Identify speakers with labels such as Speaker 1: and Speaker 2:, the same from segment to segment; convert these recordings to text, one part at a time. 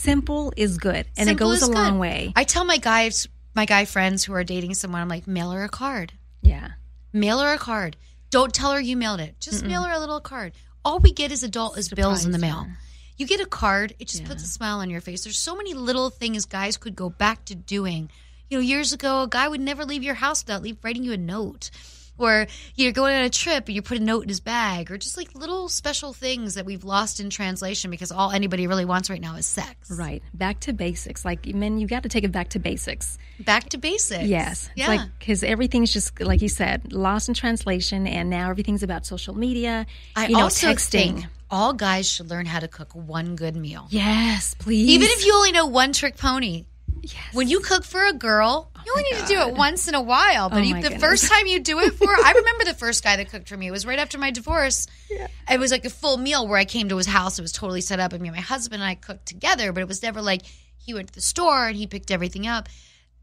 Speaker 1: simple is good, and
Speaker 2: Simple
Speaker 1: it goes
Speaker 2: is
Speaker 1: a long
Speaker 2: good.
Speaker 1: way.
Speaker 2: I tell my guy friends who are dating someone, I'm like, mail her a card.
Speaker 1: Yeah.
Speaker 2: Mail her a card. Don't tell her you mailed it. Just mail her a little card. All we get as adult is bills in the mail.
Speaker 1: her.
Speaker 2: You get a card, it just puts a smile on your face. There's so many little things guys could go back to doing. Years ago, a guy would never leave your house without writing you a note. Or you're going on a trip and you put a note in his bag. Or just like little special things that we've lost in translation because all anybody really wants right now is sex.
Speaker 1: Right. Back to basics. Like, men, you got to take it back to basics.
Speaker 2: Back to basics.
Speaker 1: Yes.
Speaker 2: Yeah.
Speaker 1: It's because everything's just, like you said, lost in translation, and now everything's about social media,
Speaker 2: I also
Speaker 1: texting.
Speaker 2: think all guys should learn how to cook one good meal.
Speaker 1: Yes, please.
Speaker 2: Even if you only know one trick pony.
Speaker 1: Yes.
Speaker 2: When you cook for a girl, you only need to do it once in a while. But
Speaker 1: Oh,
Speaker 2: the
Speaker 1: my goodness.
Speaker 2: first time you do it for, I remember the first guy that cooked for me. It was right after my divorce. Yeah. It was like a full meal where I came to his house. It was totally set up. And me and my husband and I cooked together. But it was never like he went to the store and he picked everything up.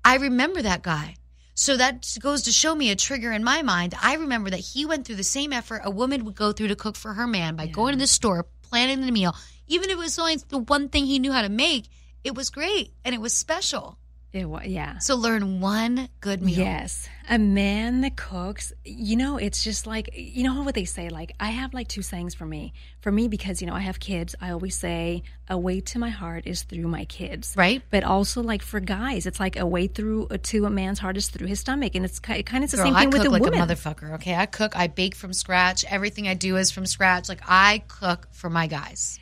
Speaker 2: I remember that guy. So that goes to show me a trigger in my mind. I remember that he went through the same effort a woman would go through to cook for her man by going to the store, planning the meal. Even if it was only the one thing he knew how to make, it was great and it was special.
Speaker 1: Yeah.
Speaker 2: So learn one good meal.
Speaker 1: Yes. A man that cooks, it's just like, what they say? Like, I have like two sayings for me. For me, because, I have kids, I always say, a way to my heart is through my kids.
Speaker 2: Right.
Speaker 1: But also, like, for guys, it's like a way to a man's heart is through his stomach. And it's kind of the
Speaker 2: Girl,
Speaker 1: same thing with
Speaker 2: I
Speaker 1: a
Speaker 2: cook like
Speaker 1: woman.
Speaker 2: a motherfucker, okay? I cook, I bake from scratch. Everything I do is from scratch. Like, I cook for my guys.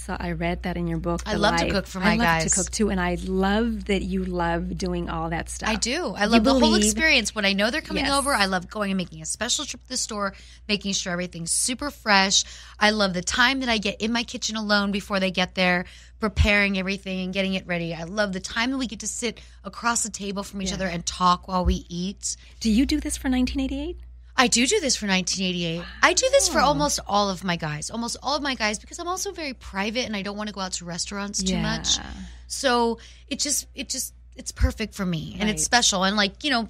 Speaker 1: I read that in your book.
Speaker 2: I love to cook for my guys.
Speaker 1: I love to cook too, and I love that you love doing all that stuff.
Speaker 2: I do. I love the whole experience. When I know they're coming over, I love going and making a special trip to the store, making sure everything's super fresh. I love the time that I get in my kitchen alone before they get there, preparing everything and getting it ready. I love the time that we get to sit across the table from each other and talk while we eat.
Speaker 1: Do you do this for 1988?
Speaker 2: I do this for 1988. Wow. I do this for almost all of my guys. Almost all of my guys, because I'm also very private and I don't want to go out to restaurants too much. So it's perfect for me and it's special. And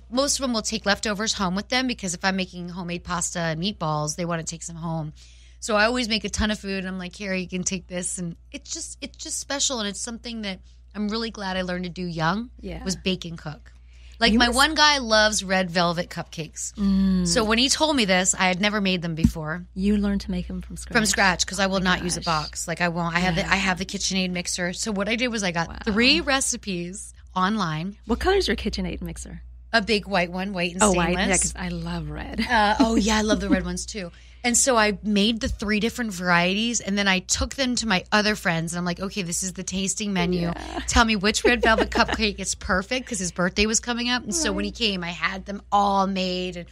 Speaker 2: most of them will take leftovers home with them because if I'm making homemade pasta and meatballs, they want to take some home. So I always make a ton of food and I'm like, here, you can take this. And it's just special. And it's something that I'm really glad I learned to do young was bake and cook. Like, my one guy loves red velvet cupcakes. So when he told me this, I had never made them before.
Speaker 1: You learned to make them from scratch?
Speaker 2: From scratch, because I will not use a box. Like, I won't. I have the KitchenAid mixer. So what I did was I got 3 recipes online.
Speaker 1: What color is your KitchenAid mixer?
Speaker 2: A big white one, white and stainless.
Speaker 1: Oh, white, yeah, because I love red.
Speaker 2: I love the red ones too. And so I made the 3 different varieties, and then I took them to my other friends, and I'm like, okay, this is the tasting menu. Yeah. Tell me which red velvet cupcake is perfect, because his birthday was coming up. And so when he came, I had them all made. And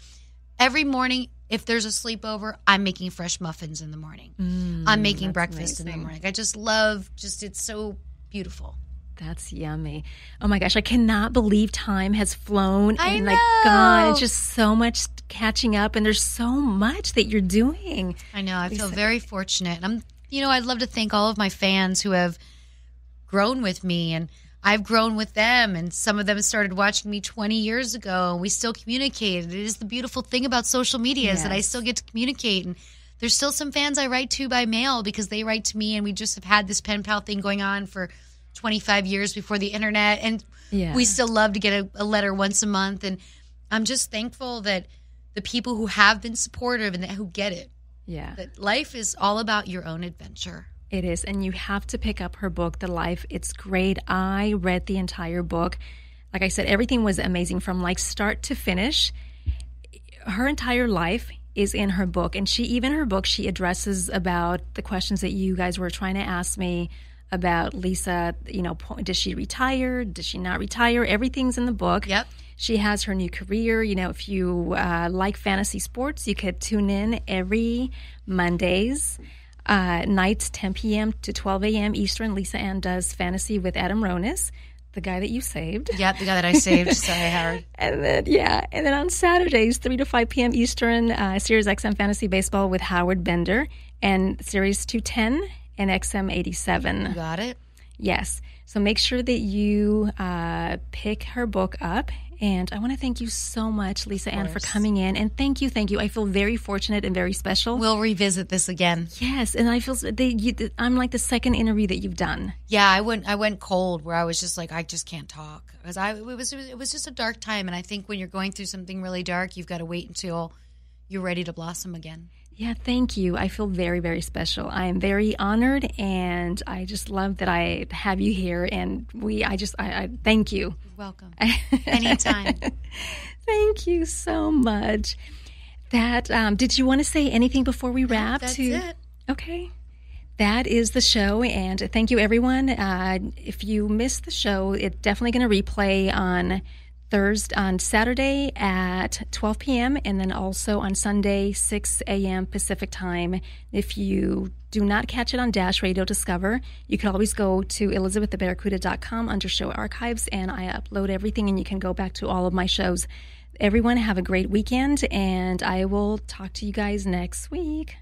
Speaker 2: every morning, if there's a sleepover, I'm making fresh muffins in the morning. I'm making breakfast in the morning. I just love, it's so beautiful.
Speaker 1: That's yummy. Oh my gosh, I cannot believe time has flown
Speaker 2: I
Speaker 1: and
Speaker 2: know.
Speaker 1: Gone. It's just so much catching up, and there's so much that you're doing.
Speaker 2: I know. I feel very fortunate. And I'd love to thank all of my fans who have grown with me, and I've grown with them, and some of them started watching me 20 years ago, and we still communicate. It is the beautiful thing about social media is that I still get to communicate, and there's still some fans I write to by mail because they write to me, and we just have had this pen pal thing going on for 25 years before the internet, and we still love to get a letter once a month. And I'm just thankful that the people who have been supportive and who get it, that life is all about your own adventure.
Speaker 1: It is, and you have to pick up her book, The Life. It's great. I read the entire book. Like I said, everything was amazing from like start to finish. Her entire life is in her book, and she addresses about the questions that you guys were trying to ask me about Lisa, does she retire? Does she not retire? Everything's in the book.
Speaker 2: Yep.
Speaker 1: She has her new career. If you like fantasy sports, you could tune in every Mondays, nights 10 p.m. to 12 a.m. Eastern. Lisa Ann does fantasy with Adam Ronis, the guy that you saved.
Speaker 2: Yep, the guy that I saved. Sorry, Howard.
Speaker 1: And then on Saturdays, 3 to 5 p.m. Eastern, Sirius XM Fantasy Baseball with Howard Bender, and Series 210 and XM 87.
Speaker 2: You got it?
Speaker 1: Yes. So make sure that you pick her book up And I want to thank you so much, Lisa Ann, for
Speaker 2: course.
Speaker 1: coming in. And thank you. I feel very fortunate and very special.
Speaker 2: We'll revisit this again.
Speaker 1: Yes, and I feel I'm like the second interview that you've done.
Speaker 2: Yeah, I went cold where I was just like, I just can't talk because it was just a dark time, and I think when you're going through something really dark, you've got to wait until you're ready to blossom again.
Speaker 1: Yeah, thank you. I feel very, very special. I am very honored, and I just love that I have you here. And I thank you.
Speaker 2: You're welcome. Anytime.
Speaker 1: Thank you so much. Did you want to say anything before we wrap?
Speaker 2: That's it.
Speaker 1: Okay. That is the show, and thank you, everyone. If you missed the show, it's definitely going to replay on Saturday at 12 p.m. and then also on Sunday, 6 a.m. Pacific time. If you do not catch it on Dash Radio Discover, you can always go to elizabeththebarracuda.com under show archives, and I upload everything, and you can go back to all of my shows. Everyone have a great weekend, and I will talk to you guys next week.